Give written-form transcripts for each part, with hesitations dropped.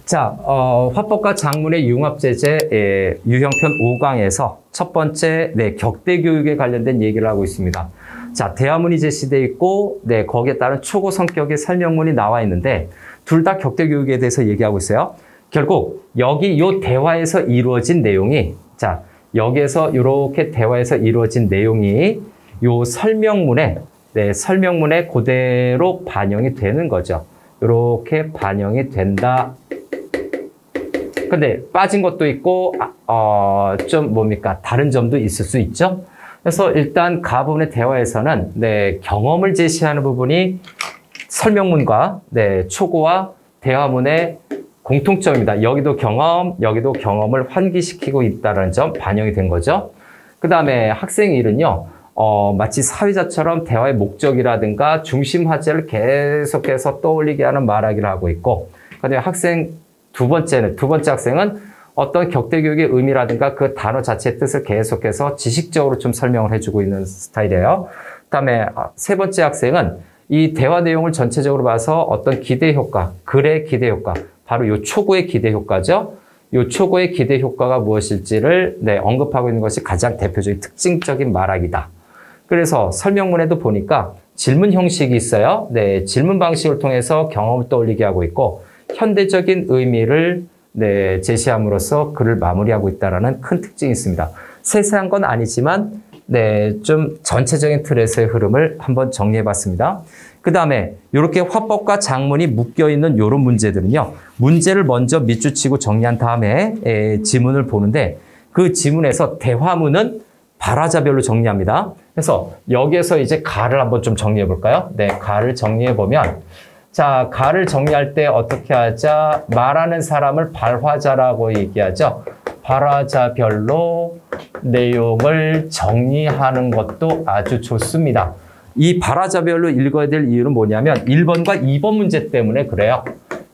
자, 화법과 작문의 융합제제 유형편 5강에서 첫 번째 격대교육에 관련된 얘기를 하고 있습니다. 자, 대화문이 제시되어 있고 거기에 따른 초고 성격의 설명문이 나와 있는데 둘 다 격대교육에 대해서 얘기하고 있어요. 결국 여기 요 대화에서 이루어진 내용이 여기에서 이렇게 대화에서 이루어진 내용이 요 설명문에 설명문에 그대로 반영이 되는 거죠. 이렇게 반영이 된다. 근데 빠진 것도 있고 좀 다른 점도 있을 수 있죠. 그래서 일단 가부분의 대화에서는 경험을 제시하는 부분이 설명문과 초고와 대화문의 공통점입니다. 여기도 경험을 환기시키고 있다는 점 반영이 된 거죠. 그 다음에 학생 일은요, 마치 사회자처럼 대화의 목적이라든가 중심 화제를 계속해서 떠올리게 하는 말하기를 하고 있고, 그다음에 학생 두 번째 학생은 어떤 격대교육의 의미라든가 그 단어 자체의 뜻을 계속해서 지식적으로 좀 설명을 해주고 있는 스타일이에요. 그다음에 세 번째 학생은 이 대화 내용을 전체적으로 봐서 어떤 기대 효과, 글의 기대 효과, 바로 요 초고의 기대 효과죠. 요 초고의 기대 효과가 무엇일지를 언급하고 있는 것이 가장 대표적인 특징적인 말하기다. 그래서 설명문에도 보니까 질문 형식이 있어요. 질문 방식을 통해서 경험을 떠올리게 하고 있고 현대적인 의미를 제시함으로써 글을 마무리하고 있다는 큰 특징이 있습니다. 세세한 건 아니지만 좀 전체적인 틀에서의 흐름을 한번 정리해 봤습니다. 그 다음에 이렇게 화법과 작문이 묶여있는 이런 문제들은요. 문제를 먼저 밑줄 치고 정리한 다음에 지문을 보는데 그 지문에서 대화문은 발화자별로 정리합니다. 그래서 여기에서 이제 가를 한번 좀 정리해 볼까요? 가를 정리해 보면 자, 가를 정리할 때 어떻게 하자? 말하는 사람을 발화자라고 얘기하죠. 발화자별로 내용을 정리하는 것도 아주 좋습니다. 이 발화자별로 읽어야 될 이유는 뭐냐면 1번과 2번 문제 때문에 그래요.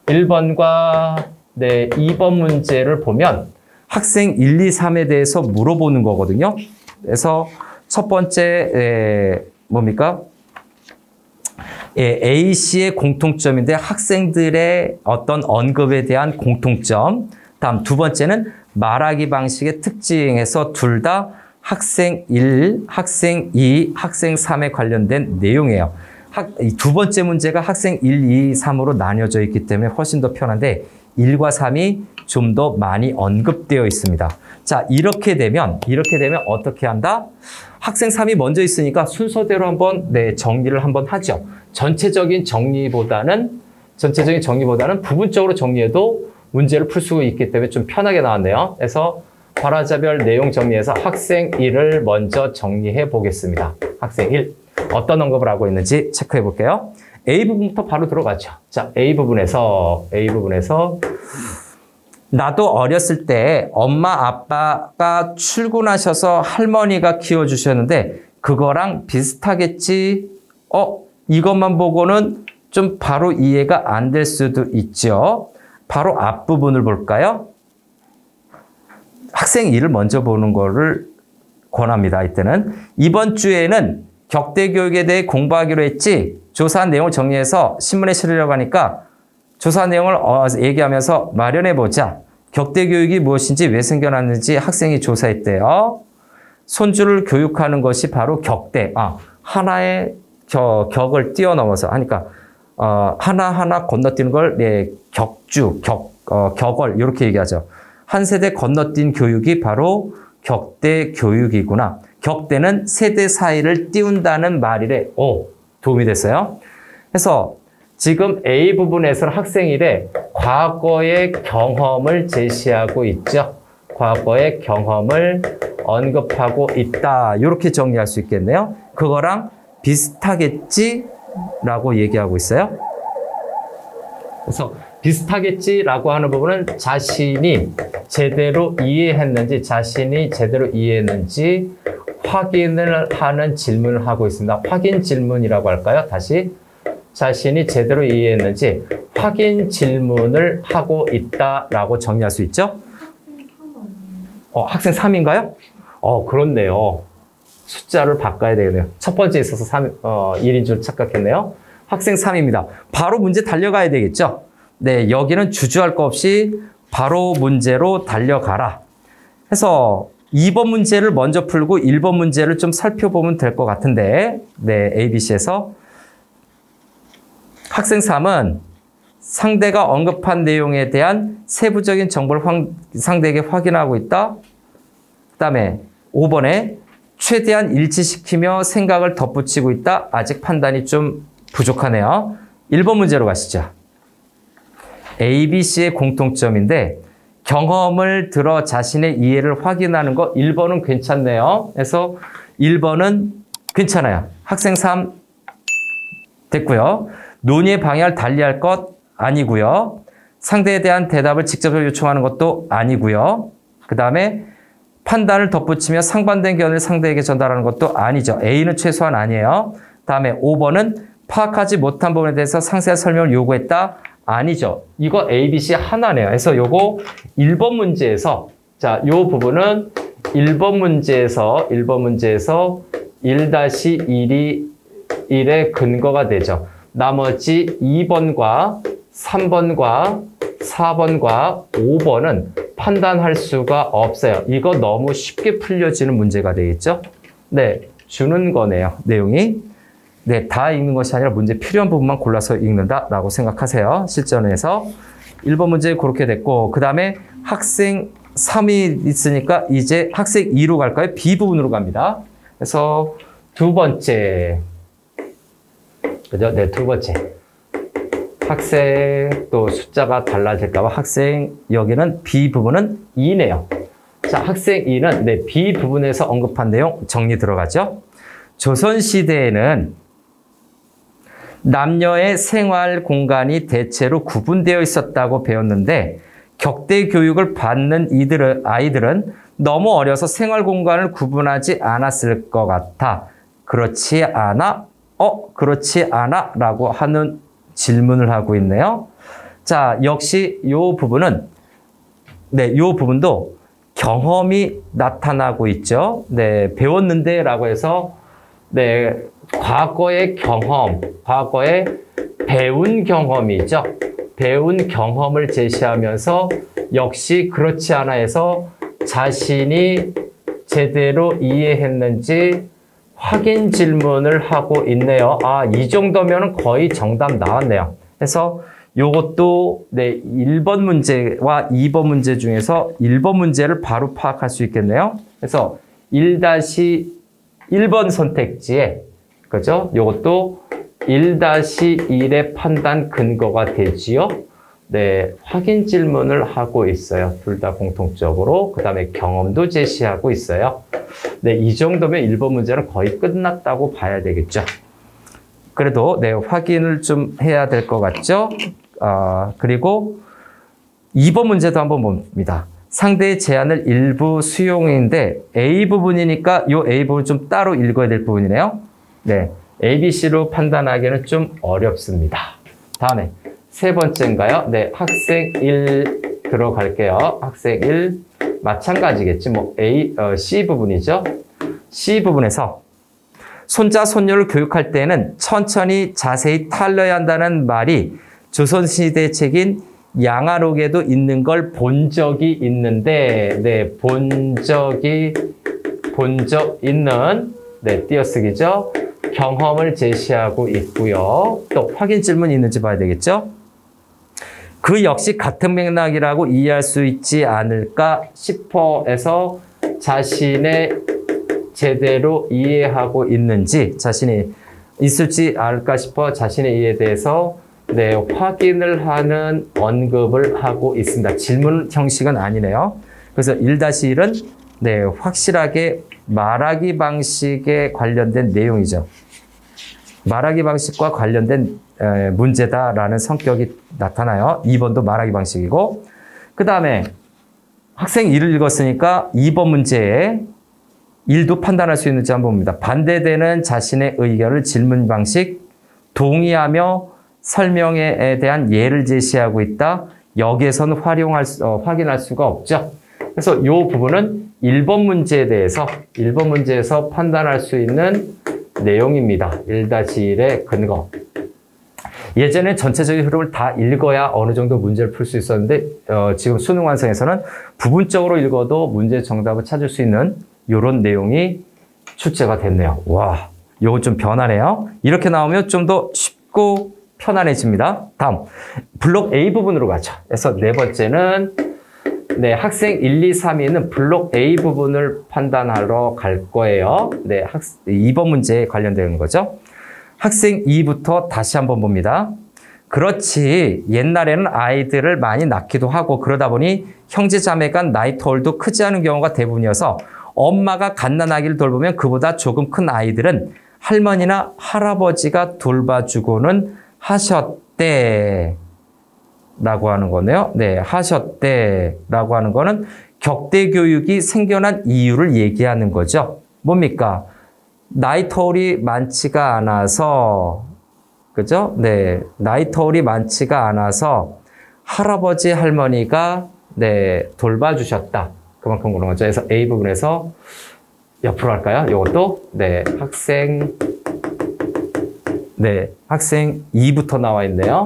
1번과 2번 문제를 보면 학생 1, 2, 3에 대해서 물어보는 거거든요. 그래서 첫 번째 뭡니까? A씨의 공통점인데 학생들의 어떤 언급에 대한 공통점. 다음 두 번째는 말하기 방식의 특징에서 둘 다 학생 1, 학생 2, 학생 3에 관련된 내용이에요. 두 번째 문제가 학생 1, 2, 3으로 나뉘어져 있기 때문에 훨씬 더 편한데 1과 3이 좀 더 많이 언급되어 있습니다. 자, 이렇게 되면 어떻게 한다? 학생 3이 먼저 있으니까 순서대로 한번 정리를 한번 하죠. 전체적인 정리보다는 부분적으로 정리해도 문제를 풀 수 있기 때문에 좀 편하게 나왔네요. 그래서 발화자별 내용 정리해서 학생 1을 먼저 정리해 보겠습니다. 학생 1. 어떤 언급을 하고 있는지 체크해 볼게요. A 부분부터 바로 들어가죠. 자, A 부분에서 나도 어렸을 때 엄마 아빠가 출근하셔서 할머니가 키워주셨는데 그거랑 비슷하겠지? 이것만 보고는 좀 바로 이해가 안 될 수도 있죠. 바로 앞부분을 볼까요? 학생 1을 먼저 보는 거를 권합니다. 이때는 이번 주에는 격대교육에 대해 공부하기로 했지. 조사한 내용을 정리해서 신문에 실으려고 하니까 조사한 내용을 얘기하면서 마련해보자. 격대교육이 무엇인지 왜 생겨났는지 학생이 조사했대요. 손주를 교육하는 것이 바로 격대. 하나의 격을 뛰어넘어서 하니까 하나하나 건너뛰는 걸 격을 이렇게 얘기하죠. 한 세대 건너뛴 교육이 바로 격대 교육이구나. 격대는 세대 사이를 띄운다는 말이래. 도움이 됐어요. 그래서 지금 A 부분에서는 학생일에 과거의 경험을 제시하고 있죠. 과거의 경험을 언급하고 있다. 이렇게 정리할 수 있겠네요. 그거랑 비슷하겠지라고 얘기하고 있어요. 그래서 비슷하겠지라고 하는 부분은 자신이 제대로 이해했는지 확인을 하는 질문을 하고 있습니다. 확인 질문이라고 할까요? 다시 자신이 제대로 이해했는지 확인 질문을 하고 있다라고 정리할 수 있죠? 학생 3인가요? 그렇네요. 숫자를 바꿔야 되겠네요. 첫 번째 있어서 1인 줄 착각했네요. 학생 3입니다. 바로 문제 달려가야 되겠죠? 네, 여기는 주저할 거 없이 바로 문제로 달려가라. 해서 2번 문제를 먼저 풀고 1번 문제를 좀 살펴보면 될 것 같은데, 네, ABC에서 학생 3은 상대가 언급한 내용에 대한 세부적인 정보를 상대에게 확인하고 있다. 그 다음에 5번에 최대한 일치시키며 생각을 덧붙이고 있다. 아직 판단이 좀 부족하네요. 1번 문제로 가시죠. ABC의 공통점인데 경험을 들어 자신의 이해를 확인하는 거 1번은 괜찮네요. 그래서 1번은 괜찮아요. 학생 3 됐고요. 논의의 방향을 달리할 것 아니고요. 상대에 대한 대답을 직접적으로 요청하는 것도 아니고요. 그 다음에 판단을 덧붙이며 상반된 견해를 상대에게 전달하는 것도 아니죠. A는 최소한 아니에요. 다음에 5번은 파악하지 못한 부분에 대해서 상세한 설명을 요구했다. 아니죠. 이거 A, B, C 하나네요. 그래서 요거 1번 문제에서, 자, 요 부분은 1번 문제에서 1-1의 근거가 되죠. 나머지 2번과 3번과 4번과 5번은 판단할 수가 없어요. 이거 너무 쉽게 풀려지는 문제가 되겠죠? 네, 주는 거네요. 내용이. 네, 다 읽는 것이 아니라 문제 필요한 부분만 골라서 읽는다라고 생각하세요. 실전에서. 1번 문제 그렇게 됐고, 그 다음에 학생 3이 있으니까 이제 학생 2로 갈까요? B 부분으로 갑니다. 그래서 두 번째. 그죠? 네, 두 번째. 학생 또 숫자가 달라질까봐 학생 여기는 B 부분은 2네요. 자, 학생 2는 네, B 부분에서 언급한 내용 정리 들어가죠. 조선시대에는 남녀의 생활 공간이 대체로 구분되어 있었다고 배웠는데 격대 교육을 받는 아이들은 너무 어려서 생활 공간을 구분하지 않았을 것 같아. 그렇지 않아? 그렇지 않아? 라고 하는 질문을 하고 있네요. 자, 역시 이 부분은, 네, 이 부분도 경험이 나타나고 있죠. 네, 배웠는데 라고 해서, 네, 과거의 경험, 과거에 배운 경험이죠. 배운 경험을 제시하면서 역시 그렇지 않아 해서 자신이 제대로 이해했는지 확인 질문을 하고 있네요. 아, 이 정도면 거의 정답 나왔네요. 그래서 요것도 네, 1번 문제와 2번 문제 중에서 1번 문제를 바로 파악할 수 있겠네요. 그래서 1-1번 선택지에, 그죠? 요것도 1-1의 판단 근거가 되지요. 네, 확인 질문을 하고 있어요. 둘 다 공통적으로. 그 다음에 경험도 제시하고 있어요. 네, 이 정도면 1번 문제는 거의 끝났다고 봐야 되겠죠. 그래도 네, 확인을 좀 해야 될 것 같죠? 그리고 2번 문제도 한번 봅니다. 상대의 제안을 일부 수용인데 A 부분이니까 이 A 부분 좀 따로 읽어야 될 부분이네요. 네, A, B, C로 판단하기는 좀 어렵습니다. 다음에 세 번째인가요? 네, 학생 1 들어갈게요. 학생 1 마찬가지겠지. 뭐 C 부분이죠. C 부분에서 손자, 손녀를 교육할 때는 천천히 자세히 탈러야 한다는 말이 조선시대 책인 양아록에도 있는 걸 본 적이 있는데, 네, 본 적 있는, 네, 띄어쓰기죠. 경험을 제시하고 있고요. 또 확인 질문이 있는지 봐야 되겠죠. 그 역시 같은 맥락이라고 이해할 수 있지 않을까 싶어해서 자신의 제대로 이해하고 있는지, 자신이 있을지 않을까 싶어 자신의 이해에 대해서 네, 확인을 하는 언급을 하고 있습니다. 질문 형식은 아니네요. 그래서 1-1은 네, 확실하게 말하기 방식에 관련된 내용이죠. 말하기 방식과 관련된 문제다라는 성격이 나타나요. 2번도 말하기 방식이고, 그 다음에 학생 1을 읽었으니까 2번 문제에 1도 판단할 수 있는지 한번 봅니다. 반대되는 자신의 의견을 질문 방식, 동의하며 설명에 대한 예를 제시하고 있다. 여기에서는 확인할 수가 없죠. 그래서 이 부분은 1번 문제에 대해서 1번 문제에서 판단할 수 있는 내용입니다. 1-1의 근거. 예전에 전체적인 흐름을 다 읽어야 어느 정도 문제를 풀 수 있었는데 지금 수능 완성에서는 부분적으로 읽어도 문제 정답을 찾을 수 있는 이런 내용이 출제가 됐네요. 와, 이건 좀 변하네요. 이렇게 나오면 좀 더 쉽고 편안해집니다. 다음, 블록 A 부분으로 가죠. 그래서 네 번째는 네, 학생 1, 2, 3이 있는 블록 A 부분을 판단하러 갈 거예요. 네, 2번 문제에 관련되는 거죠. 학생 2부터 다시 한번 봅니다. 그렇지, 옛날에는 아이들을 많이 낳기도 하고 그러다 보니 형제 자매 간 나이 터울도 크지 않은 경우가 대부분이어서 엄마가 갓난아기를 돌보면 그보다 조금 큰 아이들은 할머니나 할아버지가 돌봐주고는 하셨대 라고 하는 거네요. 네, 하셨대 라고 하는 거는 격대 교육이 생겨난 이유를 얘기하는 거죠. 뭡니까? 나이 터울이 많지가 않아서, 그죠? 네, 나이 터울이 많지가 않아서 할아버지 할머니가 네, 돌봐주셨다. 그만큼 그런 거죠. 그래서 A 부분에서 옆으로 할까요? 이것도 네, 학생 2부터 나와 있네요.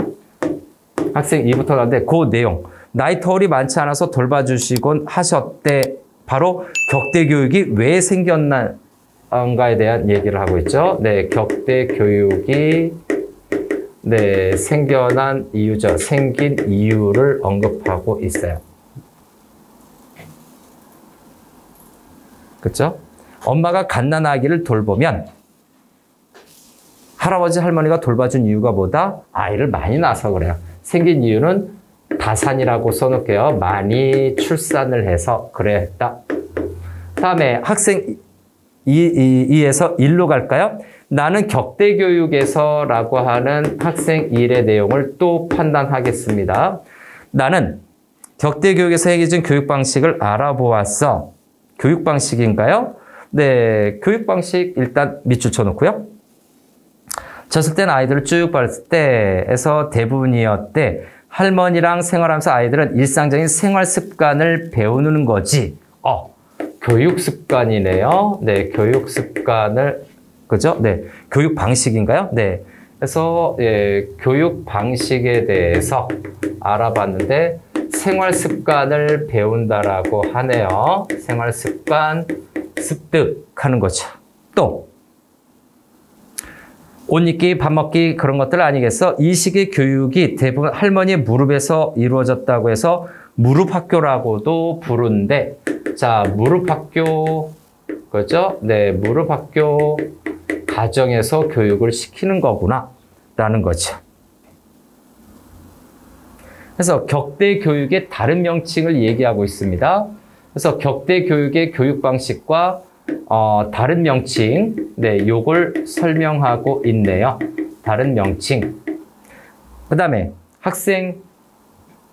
학생 2부터 나왔는데 그 내용, 나이 터울이 많지 않아서 돌봐주시곤 하셨대. 바로 격대 교육이 왜 생겼는가에 대한 얘기를 하고 있죠. 네, 격대 교육이 네, 생겨난 이유죠. 생긴 이유를 언급하고 있어요. 그렇죠? 엄마가 갓난아기를 돌보면 할아버지 할머니가 돌봐준 이유가 뭐다? 아이를 많이 낳아서 그래요. 생긴 이유는 다산이라고 써놓을게요. 많이 출산을 해서 그랬다. 다음에 학생 2에서 1로 갈까요? 나는 격대교육에서 라고 하는 학생 1의 내용을 또 판단하겠습니다. 나는 격대교육에서 얘기해준 교육방식을 알아보았어. 교육방식인가요? 네, 교육방식 일단 밑줄 쳐놓고요. 졌을 때는 아이들을 쭉 봤을 때에서 대부분이었대. 할머니랑 생활하면서 아이들은 일상적인 생활 습관을 배우는 거지. 교육 습관이네요. 네, 교육 습관을, 그죠? 네, 교육 방식인가요? 네. 그래서, 예, 교육 방식에 대해서 알아봤는데, 생활 습관을 배운다라고 하네요. 생활 습관, 습득하는 거죠. 또, 옷 입기, 밥 먹기 그런 것들 아니겠어? 이 시기 교육이 대부분 할머니의 무릎에서 이루어졌다고 해서 무릎학교라고도 부르는데, 자, 무릎학교, 그렇죠? 네, 무릎학교 가정에서 교육을 시키는 거구나 라는 거죠. 그래서 격대 교육의 다른 명칭을 얘기하고 있습니다. 그래서 격대 교육의 교육 방식과 다른 명칭, 네, 요걸 설명하고 있네요. 다른 명칭. 그 다음에 학생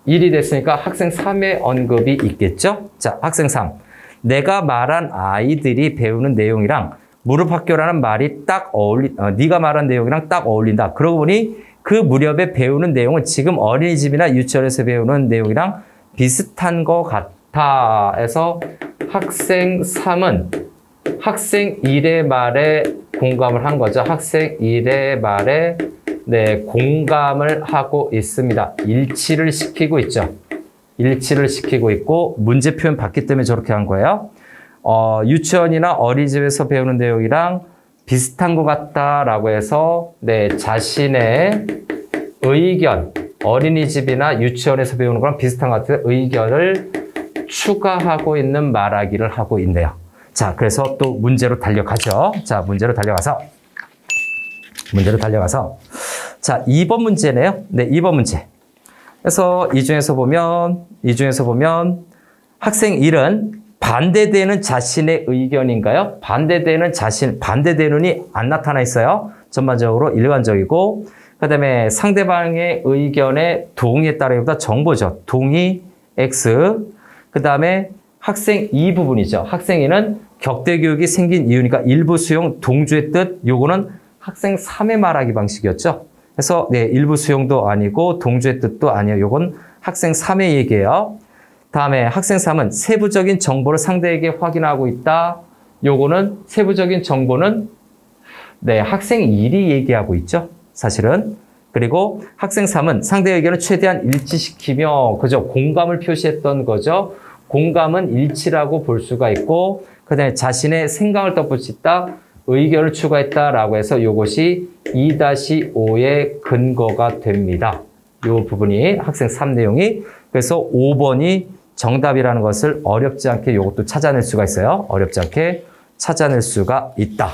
1이 됐으니까 학생 3의 언급이 있겠죠? 자, 학생 3. 내가 말한 아이들이 배우는 내용이랑 무릎학교라는 말이 딱 네가 말한 내용이랑 딱 어울린다. 그러고 보니 그 무렵에 배우는 내용은 지금 어린이집이나 유치원에서 배우는 내용이랑 비슷한 것 같아. 해서 학생 3은 학생 1의 말에 공감을 한 거죠. 학생 1의 말에 네, 공감을 하고 있습니다. 일치를 시키고 있죠. 일치를 시키고 있고 문제 표현 봤기 때문에 저렇게 한 거예요. 유치원이나 어린이집에서 배우는 내용이랑 비슷한 것 같다라고 해서 네, 자신의 의견, 어린이집이나 유치원에서 배우는 거랑 비슷한 것 같아서 의견을 추가하고 있는 말하기를 하고 있네요. 자, 그래서 또 문제로 달려가죠. 자, 문제로 달려가서 자, 2번 문제네요. 네, 2번 문제. 그래서 이 중에서 보면 학생 1은 반대되는 자신의 의견인가요? 반대되는이 안 나타나 있어요. 전반적으로 일반적이고, 그 다음에 상대방의 의견에 동의에 따르기보다 정보죠. 동의 X. 그 다음에 학생 2 부분이죠. 학생 2는 격대교육이 생긴 이유니까 일부 수용 동주의 뜻, 요거는 학생 3의 말하기 방식이었죠. 그래서 네, 일부 수용도 아니고 동주의 뜻도 아니에요. 요건 학생 3의 얘기예요. 다음에 학생 3은 세부적인 정보를 상대에게 확인하고 있다. 요거는 세부적인 정보는 네, 학생 1이 얘기하고 있죠. 사실은 그리고 학생 3은 상대의 의견을 최대한 일치시키며, 그죠? 공감을 표시했던 거죠. 공감은 일치라고 볼 수가 있고, 그 다음에 자신의 생각을 덧붙였다, 의견을 추가했다라고 해서 이것이 2-5의 근거가 됩니다. 이 부분이 학생 3 내용이. 그래서 5번이 정답이라는 것을 어렵지 않게 이것도 찾아낼 수가 있어요. 어렵지 않게 찾아낼 수가 있다.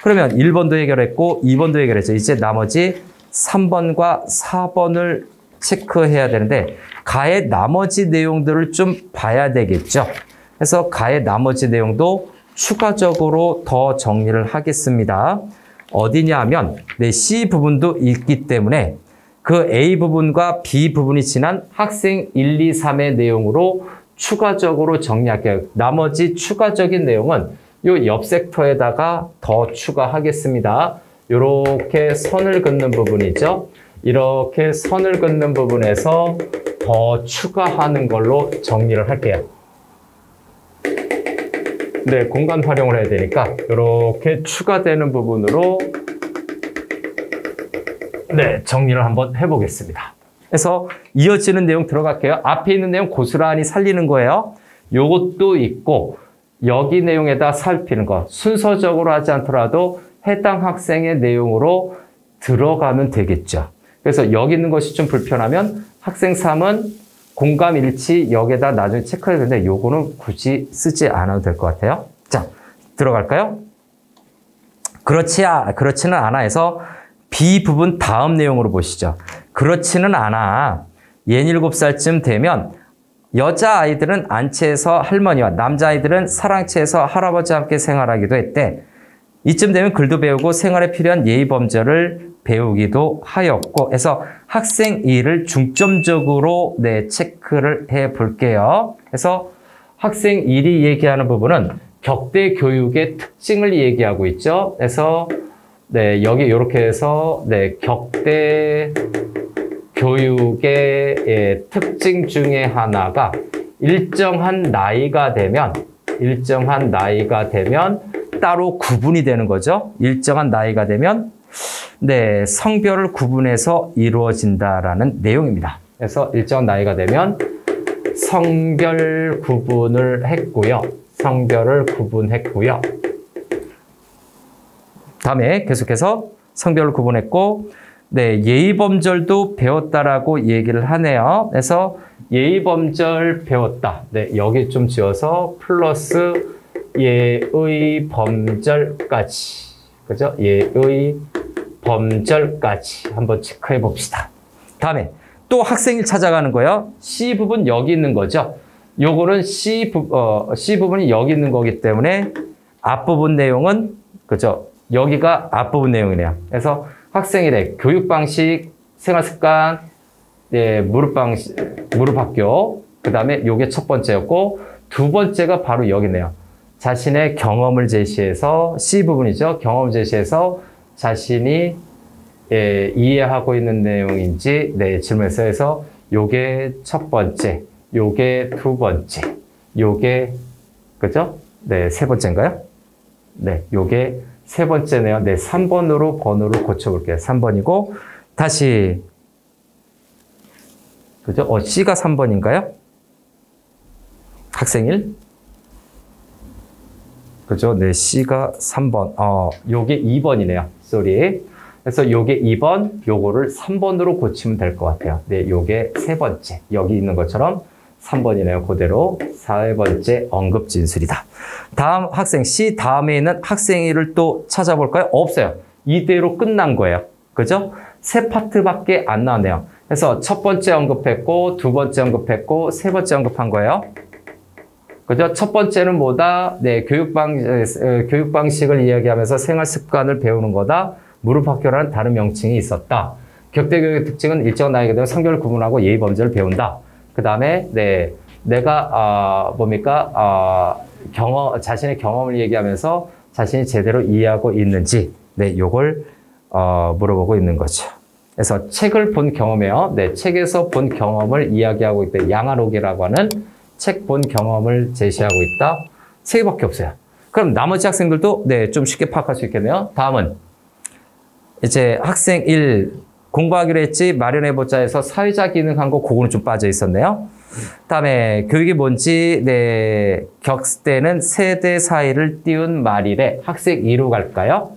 그러면 1번도 해결했고 2번도 해결했죠. 이제 나머지 3번과 4번을 체크해야 되는데 가의 나머지 내용들을 좀 봐야 되겠죠. 그래서 가의 나머지 내용도 추가적으로 더 정리를 하겠습니다. 어디냐 하면 C 부분도 있기 때문에 그 A 부분과 B 부분이 지난 학생 1, 2, 3의 내용으로 추가적으로 정리할게요. 나머지 추가적인 내용은 이 옆 섹터에다가 더 추가하겠습니다. 이렇게 선을 긋는 부분이죠. 이렇게 선을 긋는 부분에서 더 추가하는 걸로 정리를 할게요. 네, 공간 활용을 해야 되니까 이렇게 추가되는 부분으로 네, 정리를 한번 해보겠습니다. 그래서 이어지는 내용 들어갈게요. 앞에 있는 내용 고스란히 살리는 거예요. 요것도 있고 여기 내용에다 살피는 거. 순서적으로 하지 않더라도 해당 학생의 내용으로 들어가면 되겠죠. 그래서 여기 있는 것이 좀 불편하면 학생 3은 공감 일치 여기에다 나중에 체크해야 되는데 요거는 굳이 쓰지 않아도 될 것 같아요. 자, 들어갈까요? 그렇지는 않아 해서 B 부분 다음 내용으로 보시죠. 그렇지는 않아. 67살쯤 되면 여자아이들은 안채에서 할머니와 남자아이들은 사랑채에서 할아버지와 함께 생활하기도 했대. 이쯤 되면 글도 배우고 생활에 필요한 예의범절을 배우기도 하였고 해서 학생 2를 중점적으로 체크를 해 볼게요. 그래서 학생 1이 얘기하는 부분은 격대 교육의 특징을 얘기하고 있죠. 그래서 여기 이렇게 해서 격대 교육의 특징 중에 하나가 일정한 나이가 되면 따로 구분이 되는 거죠. 일정한 나이가 되면 성별을 구분해서 이루어진다라는 내용입니다. 그래서 일정한 나이가 되면 성별 구분을 했고요. 성별을 구분했고요. 다음에 계속해서 성별을 구분했고 예의범절도 배웠다라고 얘기를 하네요. 그래서 예의범절 배웠다. 여기 좀 지어서 플러스 예의범절까지. 그죠? 예의범절까지 한번 체크해 봅시다. 다음에 또 학생을 찾아가는 거예요. C 부분 여기 있는 거죠. 요거는 C 부분이 여기 있는 거기 때문에 앞부분 내용은 그죠? 여기가 앞부분 내용이네요. 그래서 학생일의 교육 방식, 생활 습관, 무릎 학교, 그 다음에 요게 첫 번째였고, 두 번째가 바로 여기네요. 자신의 경험을 제시해서, C 부분이죠. 경험을 제시해서 자신이 이해하고 있는 내용인지, 질문에서 해서 요게 첫 번째, 요게 두 번째, 요게, 그죠? 세 번째인가요? 요게 세 번째네요. 3번으로 번호를 고쳐볼게요. 3번이고, 다시, 그죠? C가 3번인가요? 학생일? 그죠? C가 3번. 요게 2번이네요. 쏘리. 그래서 요게 2번, 요거를 3번으로 고치면 될 것 같아요. 요게 세 번째. 여기 있는 것처럼 3번이네요. 그대로 4번째 언급 진술이다. 다음 학생 C 다음에 있는 학생이를 또 찾아볼까요? 없어요. 이대로 끝난 거예요. 그죠? 세 파트밖에 안 나왔네요. 그래서 첫 번째 언급했고, 두 번째 언급했고, 세 번째 언급한 거예요. 그죠? 첫 번째는 뭐다? 교육 방식을 이야기하면서 생활 습관을 배우는 거다. 무릎 학교라는 다른 명칭이 있었다. 격대 교육의 특징은 일정한 나이가 되면 성별을 구분하고 예의 범절을 배운다. 그 다음에 내가 자신의 경험을 얘기하면서 자신이 제대로 이해하고 있는지 요걸 물어보고 있는 거죠. 그래서 책을 본 경험이에요. 책에서 본 경험을 이야기하고 있다. 양아록이라고 하는 책 본 경험을 제시하고 있다. 세 개밖에 없어요. 그럼 나머지 학생들도 좀 쉽게 파악할 수 있겠네요. 다음은 이제 학생 1 공부하기로 했지 마련해보자 해서 사회자 기능한 거 그거는 좀 빠져 있었네요. 다음에 교육이 뭔지 네 격대는 세대 사이를 띄운 말이래. 학생 2로 갈까요?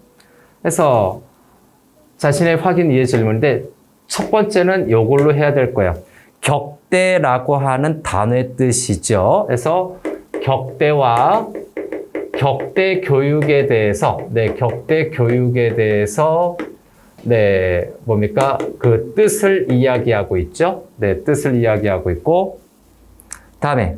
그래서 자신의 확인 이해 질문인데 첫 번째는 이걸로 해야 될 거예요. 격대라고 하는 단어의 뜻이죠. 그래서 격대와 격대 교육에 대해서 격대 교육에 대해서 뭡니까? 그 뜻을 이야기하고 있죠. 뜻을 이야기하고 있고 다음에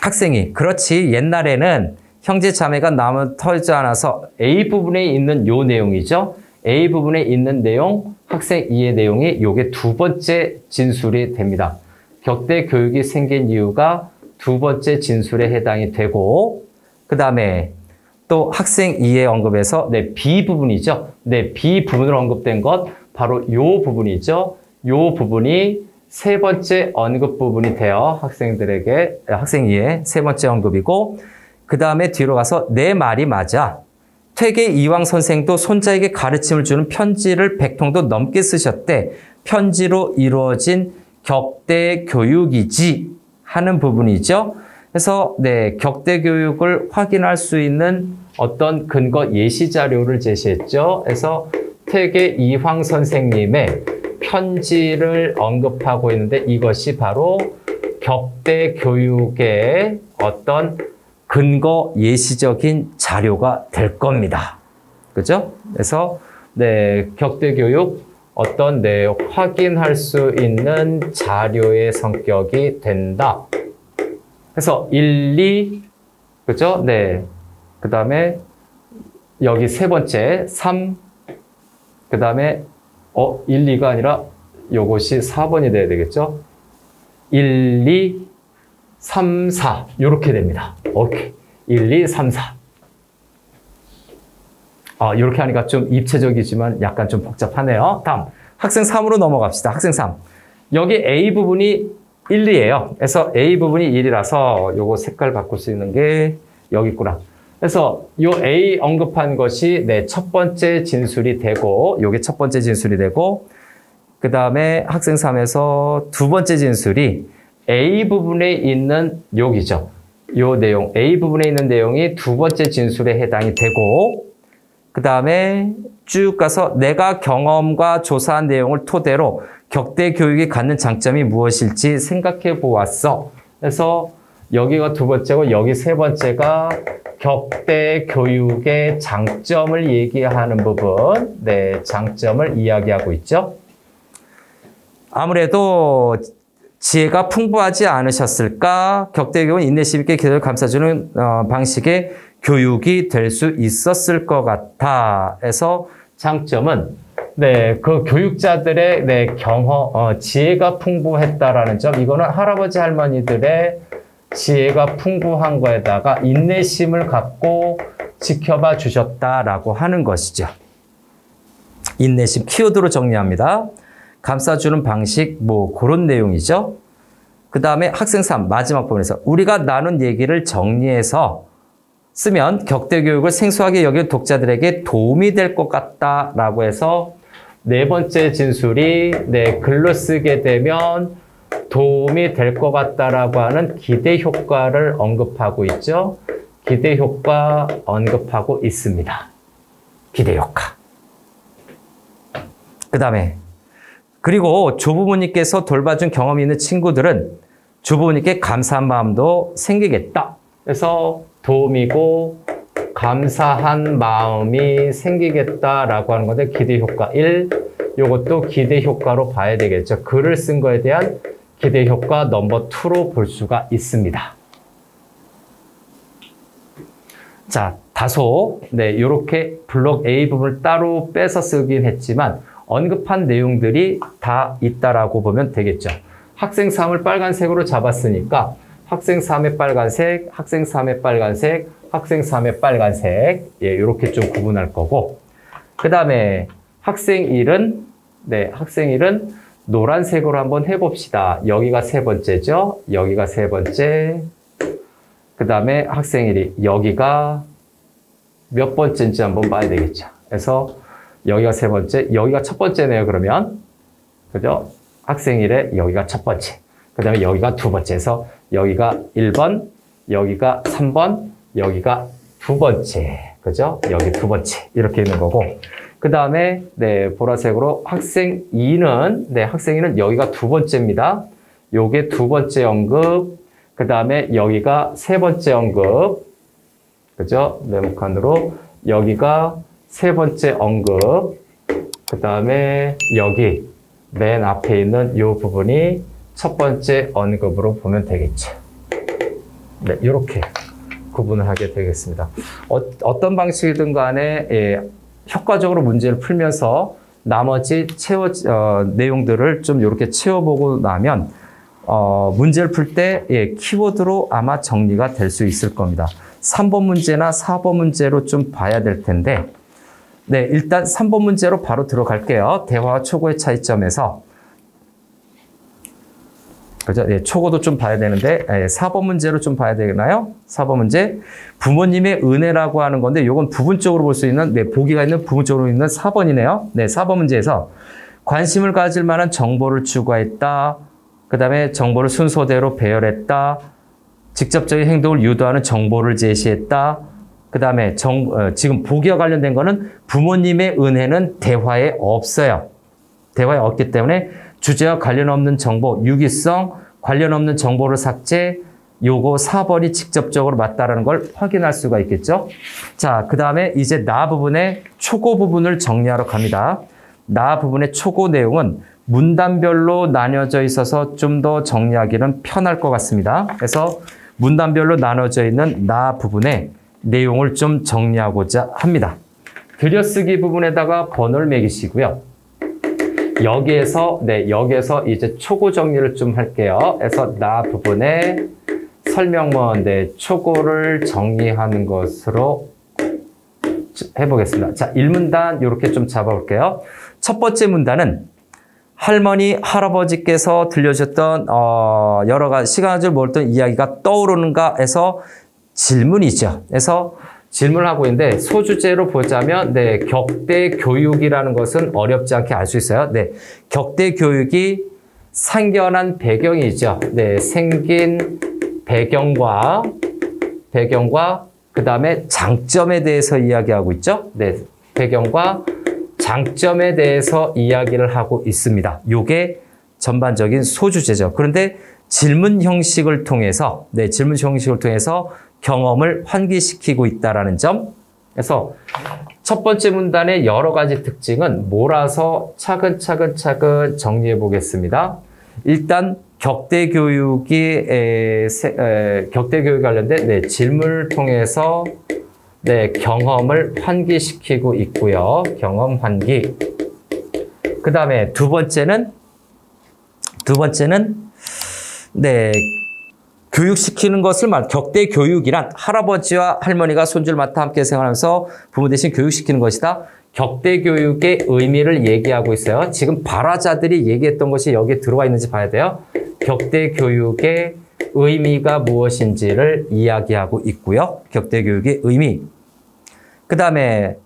학생이 그렇지 옛날에는 형제 자매가 남을 털지 않아서 A 부분에 있는 요 내용이죠. A 부분에 있는 내용, 학생 2의 내용이 요게 두 번째 진술이 됩니다. 격대 교육이 생긴 이유가 두 번째 진술에 해당이 되고 그 다음에 또 학생 2의 언급에서 B 부분이죠. B 부분으로 언급된 것 바로 요 부분이죠. 요 부분이 세 번째 언급 부분이 되어 학생들에게 학생 2의 세 번째 언급이고 그 다음에 뒤로 가서 내 말이 맞아. 퇴계 이황 선생도 손자에게 가르침을 주는 편지를 100통도 넘게 쓰셨대. 편지로 이루어진 격대 교육이지 하는 부분이죠. 그래서 격대 교육을 확인할 수 있는 어떤 근거 예시 자료를 제시했죠. 그래서 퇴계 이황 선생님의 편지를 언급하고 있는데 이것이 바로 격대 교육의 어떤 근거 예시적인 자료가 될 겁니다. 그죠? 그래서 격대 교육 어떤 확인할 수 있는 자료의 성격이 된다. 그래서 1, 2, 그죠? 그 다음에 여기 세 번째 3, 그 다음에 1, 2가 아니라 요것이 4번이 돼야 되겠죠? 1, 2, 3, 4 이렇게 됩니다. 오케이. 1, 2, 3, 4 이렇게 하니까 좀 입체적이지만 약간 좀 복잡하네요. 다음 학생 3으로 넘어갑시다. 학생 3 여기 A 부분이 1, 2예요. 그래서 A 부분이 1이라서 요거 색깔 바꿀 수 있는 게 여기 있구나. 그래서 요 A 언급한 것이 첫 번째 진술이 되고 요게 첫 번째 진술이 되고 그 다음에 학생 3에서 두 번째 진술이 A 부분에 있는 여기죠. 요 내용 A 부분에 있는 내용이 두 번째 진술에 해당이 되고 그 다음에 쭉 가서 내가 경험과 조사한 내용을 토대로 격대 교육이 갖는 장점이 무엇일지 생각해 보았어. 그래서 여기가 두 번째고 여기 세 번째가 격대 교육의 장점을 얘기하는 부분, 장점을 이야기하고 있죠. 아무래도 지혜가 풍부하지 않으셨을까? 격대 교육은 인내심 있게 기도를 감싸주는 방식의 교육이 될 수 있었을 것 같아. 해서 장점은 그 교육자들의 경험, 지혜가 풍부했다라는 점. 이거는 할아버지 할머니들의 지혜가 풍부한 거에다가 인내심을 갖고 지켜봐 주셨다라고 하는 것이죠. 인내심 키워드로 정리합니다. 감싸주는 방식 그런 내용이죠. 그 다음에 학생 3 마지막 부분에서 우리가 나눈 얘기를 정리해서 쓰면 격대 교육을 생소하게 여길 독자들에게 도움이 될 것 같다라고 해서 네 번째 진술이 글로 쓰게 되면 도움이 될 것 같다라고 하는 기대 효과를 언급하고 있죠. 기대 효과 언급하고 있습니다. 기대 효과. 그 다음에 그리고 조부모님께서 돌봐준 경험이 있는 친구들은 조부모님께 감사한 마음도 생기겠다. 그래서 도움이고 감사한 마음이 생기겠다라고 하는 건데 기대 효과 1, 이것도 기대 효과로 봐야 되겠죠. 글을 쓴 거에 대한 기대 효과 넘버 2로 볼 수가 있습니다. 자, 다소 이렇게 블록 A 부분을 따로 빼서 쓰긴 했지만 언급한 내용들이 다 있다라고 보면 되겠죠. 학생 3을 빨간색으로 잡았으니까 학생 3의 빨간색, 학생 3의 빨간색, 학생 3의 빨간색 이렇게 좀 구분할 거고 그 다음에 학생 1은 학생 1은 노란색으로 한번 해봅시다. 여기가 세 번째죠. 여기가 세 번째. 그 다음에 학생 1이 여기가 몇 번째인지 한번 봐야 되겠죠. 그래서 여기가 세 번째, 여기가 첫 번째네요, 그러면. 그죠? 학생일에 여기가 첫 번째. 그 다음에 여기가 두 번째에서 여기가 1번, 여기가 3번, 여기가 두 번째. 그죠? 여기 두 번째. 이렇게 있는 거고. 그 다음에, 네, 보라색으로 학생 2는, 네, 학생 2는 여기가 두 번째입니다. 요게 두 번째 언급. 그 다음에 여기가 세 번째 언급. 그죠? 네모칸으로. 여기가 세 번째 언급. 그 다음에 여기 맨 앞에 있는 이 부분이 첫 번째 언급으로 보면 되겠죠. 네, 이렇게 구분을 하게 되겠습니다. 어떤 방식이든 간에 효과적으로 문제를 풀면서 나머지 내용들을 좀 이렇게 채워보고 나면 문제를 풀 때 키워드로 아마 정리가 될 수 있을 겁니다. 3번 문제나 4번 문제로 좀 봐야 될 텐데 네, 일단 3번 문제로 바로 들어갈게요. 대화와 초고의 차이점에서. 그죠? 네, 초고도 좀 봐야 되는데, 4번 문제로 좀 봐야 되나요? 4번 문제. 부모님의 은혜라고 하는 건데, 요건 부분적으로 볼 수 있는, 네, 보기가 있는 부분적으로 있는 4번이네요. 네, 4번 문제에서 관심을 가질 만한 정보를 추구했다. 그 다음에 정보를 순서대로 배열했다. 직접적인 행동을 유도하는 정보를 제시했다. 그 다음에 지금 보기와 관련된 거는 부모님의 은혜는 대화에 없어요. 대화에 없기 때문에 주제와 관련 없는 정보, 유기성, 관련 없는 정보를 삭제, 요거 4번이 직접적으로 맞다라는 걸 확인할 수가 있겠죠. 자, 그 다음에 이제 나 부분의 초고 부분을 정리하러 갑니다. 나 부분의 초고 내용은 문단별로 나뉘어져 있어서 좀 더 정리하기는 편할 것 같습니다. 그래서 문단별로 나눠져 있는 나 부분의 내용을 좀 정리하고자 합니다. 들여쓰기 부분에다가 번호를 매기시고요. 여기에서 이제 초고 정리를 좀 할게요. 그래서 나 부분에 설명문, 초고를 정리하는 것으로 해보겠습니다. 자, 1문단 이렇게 좀 잡아볼게요. 첫 번째 문단은 할머니, 할아버지께서 들려주셨던 여러 가지 시간을 몰던 이야기가 떠오르는가 해서 질문이죠. 그래서 질문을 하고 있는데 소주제로 보자면 격대 교육이라는 것은 어렵지 않게 알 수 있어요. 격대 교육이 생겨난 배경이죠. 생긴 배경과 그 다음에 장점에 대해서 이야기하고 있죠. 배경과 장점에 대해서 이야기를 하고 있습니다. 요게 전반적인 소주제죠. 그런데 질문 형식을 통해서 경험을 환기시키고 있다라는 점. 그래서 첫 번째 문단의 여러 가지 특징은 몰아서 차근차근 정리해 보겠습니다. 일단 격대 교육이 관련된 질문을 통해서 경험을 환기시키고 있고요. 경험 환기. 그 다음에 두 번째는 교육시키는 것을 격대 교육이란 할아버지와 할머니가 손주를 맡아 함께 생활하면서 부모 대신 교육시키는 것이다. 격대 교육의 의미를 얘기하고 있어요. 지금 발화자들이 얘기했던 것이 여기에 들어와 있는지 봐야 돼요. 격대 교육의 의미가 무엇인지를 이야기하고 있고요. 격대 교육의 의미. 그 다음에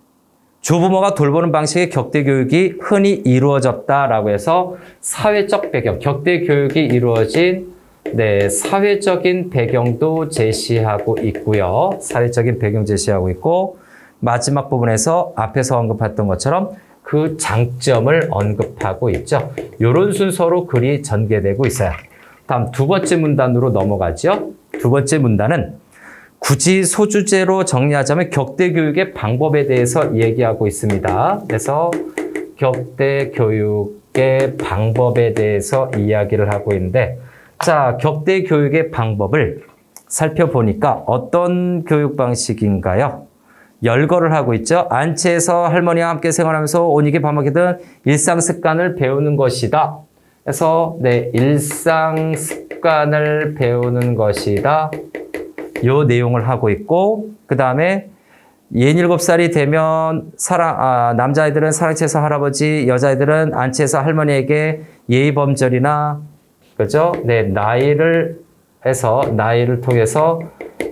조부모가 돌보는 방식의 격대 교육이 흔히 이루어졌다라고 해서 사회적 배경, 격대 교육이 이루어진 사회적인 배경도 제시하고 있고요. 사회적인 배경 제시하고 있고 마지막 부분에서 앞에서 언급했던 것처럼 그 장점을 언급하고 있죠. 이런 순서로 글이 전개되고 있어요. 다음 두 번째 문단으로 넘어가죠. 두 번째 문단은 굳이 소주제로 정리하자면 격대 교육의 방법에 대해서 얘기하고 있습니다. 그래서 격대 교육의 방법에 대해서 이야기를 하고 있는데 자, 격대 교육의 방법을 살펴보니까 어떤 교육 방식인가요? 열거를 하고 있죠. 안채에서 할머니와 함께 생활하면서 온익이 밥먹이던 일상 습관을 배우는 것이다. 그래서 일상 습관을 배우는 것이다. 요 내용을 하고 있고 그 다음에 67살이 되면 남자아이들은 사랑채에서 할아버지, 여자아이들은 안채에서 할머니에게 예의범절이나 그죠? 나이를 통해서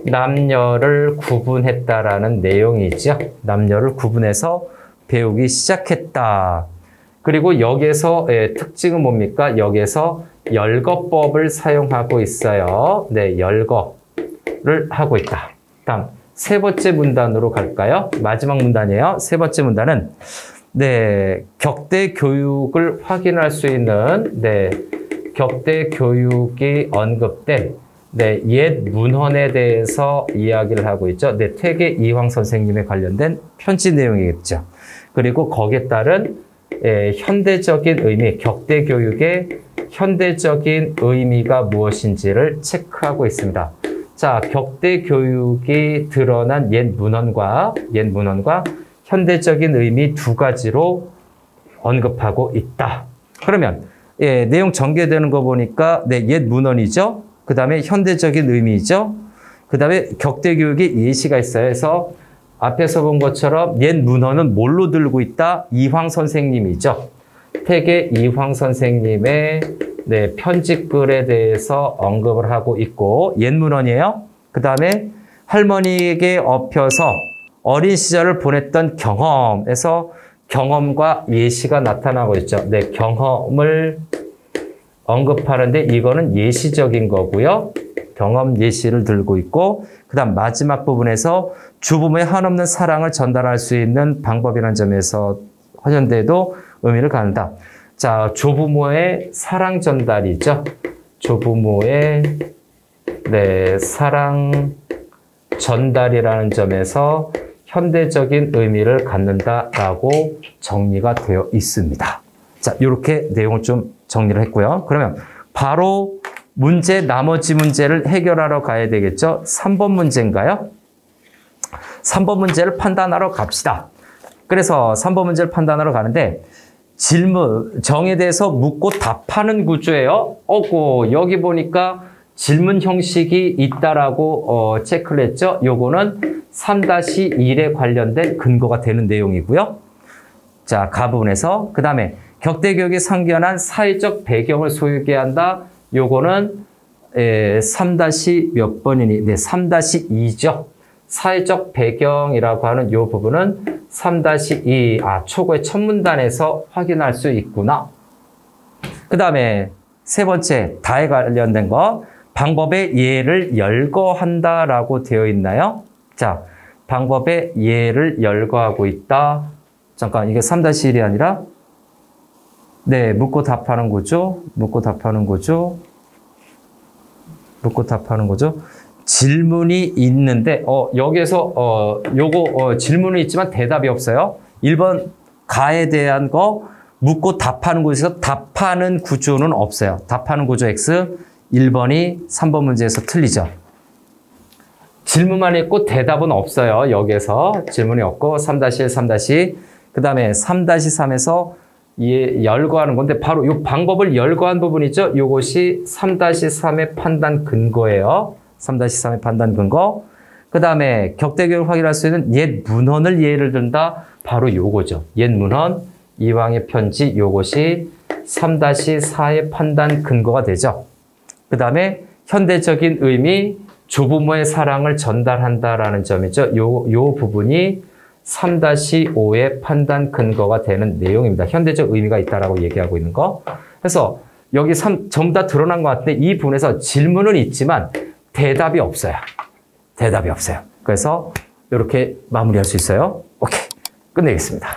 남녀를 구분했다라는 내용이죠. 남녀를 구분해서 배우기 시작했다. 그리고 여기에서 특징은 뭡니까? 여기에서 열거법을 사용하고 있어요. 네, 열거를 하고 있다. 다음 세 번째 문단으로 갈까요? 마지막 문단이에요. 세 번째 문단은 네, 격대 교육을 확인할 수 있는 네, 격대 교육이 언급된 네, 옛 문헌에 대해서 이야기를 하고 있죠. 네, 퇴계 이황 선생님에 관련된 편지 내용이겠죠. 그리고 거기에 따른 현대적인 의미, 격대 교육의 현대적인 의미가 무엇인지를 체크하고 있습니다. 자, 격대 교육이 드러난 옛 문헌과 현대적인 의미 두 가지로 언급하고 있다. 그러면 내용 전개되는 거 보니까 네, 옛 문헌이죠. 그 다음에 현대적인 의미이죠. 그 다음에 격대 교육의 예시가 있어요. 그래서 앞에서 본 것처럼 옛 문헌은 뭘로 들고 있다? 이황 선생님이죠. 퇴계 이황 선생님의 네, 편지글에 대해서 언급을 하고 있고 옛 문헌이에요. 그 다음에 할머니에게 엎혀서 어린 시절을 보냈던 경험에서 경험과 예시가 나타나고 있죠. 네, 경험을 언급하는데 이거는 예시적인 거고요. 경험 예시를 들고 있고 그 다음 마지막 부분에서 주부모의 한없는 사랑을 전달할 수 있는 방법이라는 점에서 현대에도 의미를 갖는다. 자, 조부모의 사랑 전달이죠. 조부모의 네, 사랑 전달이라는 점에서 현대적인 의미를 갖는다라고 정리가 되어 있습니다. 자, 이렇게 내용을 좀 정리를 했고요. 그러면 바로 나머지 문제를 해결하러 가야 되겠죠? 3번 문제인가요? 3번 문제를 판단하러 갑시다. 그래서 3번 문제를 판단하러 가는데 정에 대해서 묻고 답하는 구조예요. 여기 보니까 질문 형식이 있다라고 체크를 했죠. 요거는 3-1에 관련된 근거가 되는 내용이고요. 자, 가부분에서 그 다음에 격대교육이 상견한 사회적 배경을 소유하게 한다. 요거는 3- 몇 번이니? 네, 3-2죠. 사회적 배경이라고 하는 요 부분은 3-2, 초고의 첫 문단에서 확인할 수 있구나. 그 다음에 세 번째, 다에 관련된 거. 방법의 예를 열거한다라고 되어 있나요? 자, 방법의 예를 열거하고 있다. 잠깐, 이게 3-1이 아니라 네, 묻고 답하는 거죠. 질문이 있는데, 여기에서, 질문이 있지만 대답이 없어요. 1번 가에 대한 거, 묻고 답하는 구조에서 답하는 구조는 없어요. 답하는 구조 X, 1번이 3번 문제에서 틀리죠. 질문만 있고 대답은 없어요. 여기에서 질문이 없고, 3-1, 3-2. 그 다음에 3-3에서 열거하는 건데 바로 이 방법을 열거한 부분이죠. 이것이 3-3의 판단 근거예요. 3-3의 판단 근거. 그 다음에 격대교육을 확인할 수 있는 옛 문헌을 예를 든다. 바로 요거죠. 옛 문헌, 이황의 편지, 요것이 3-4의 판단 근거가 되죠. 그 다음에 현대적인 의미, 조부모의 사랑을 전달한다라는 점이죠. 요 부분이 3-5의 판단 근거가 되는 내용입니다. 현대적 의미가 있다라고 얘기하고 있는 거. 그래서 여기 전부 다 드러난 것 같은데 이 부분에서 질문은 있지만 대답이 없어요. 그래서 이렇게 마무리할 수 있어요. 오케이. 끝내겠습니다.